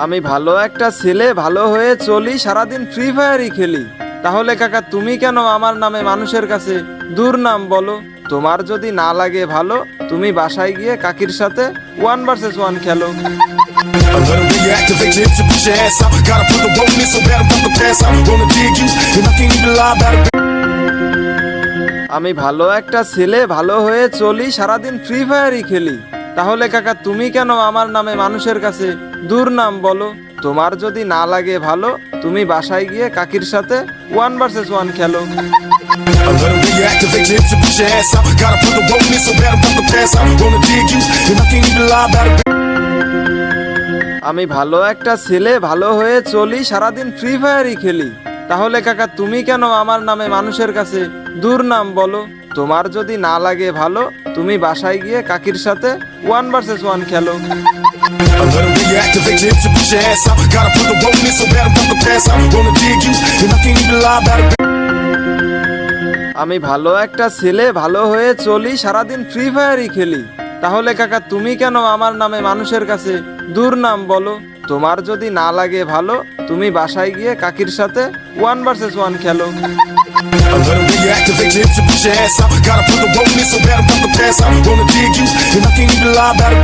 আমি ভালো একটা ছেলে, ভালো হয়ে চলি, সারাদিন ফ্রি ফায়ারই খেলি। তাহলে কাকা তুমি কেন আমার নামে মানুষের কাছে দুর্নাম বলো? তোমার যদি না লাগে ভালো, তুমি বাসায় গিয়ে কাকির সাথে 1 vs 1 খেলো। I let her reactivate your hips and push your ass out. Gotta put the roll in so bad I'm about to pass out. Wanna dig you, and I can't even lie about it. আমি ভালো একটা ছেলে, ভালো হয়ে চলি, সারাদিন free ফায়ারই খেলি। তাহলে কাকা তুমি কেন আমার নামে মানুষের কাছে দুর্নাম বলো? তোমার যদি না লাগে ভালো, তুমি বাসায় গিয়ে কাকির সাথে 1 vs 1 খেলো। I let her reactivate your hips and push your ass out. Gotta put the roll in so bad I'm about to pass out. Wanna dig you, and I can't even lie about it. আমি ভালো একটা ছেলে, ভালো হয়ে চলি, সারাদিন free ফায়ারই খেলি। তাহলে কাকা তুমি কেন আমার নামে মানুষের কাছে দুর্নাম বলো? তোমার যদি না লাগে ভালো, তুমি বাসায় গিয়ে কাকির সাথে 1 vs 1 খেলো। I let her reactivate your hips and push your ass out. Gotta put the roll in so bad I'm about to pass out. Wanna dig you, and I can't even lie about it. আমি ভালো একটা ছেলে, ভালো হয়ে চলি, সারাদিন free ফায়ারই খেলি। তাহলে কাকা তুমি কেন আমার নামে মানুষের কাছে দুর্নাম বলো? তোমার যদি না লাগে ভালো, তুমি বাসায় গিয়ে কাকির সাথে 1 vs 1 খেলো। I let her reactivate your hips and push your ass out. Gotta put the roll in so bad I'm about to pass out. Wanna dig you, and I can't even lie about it.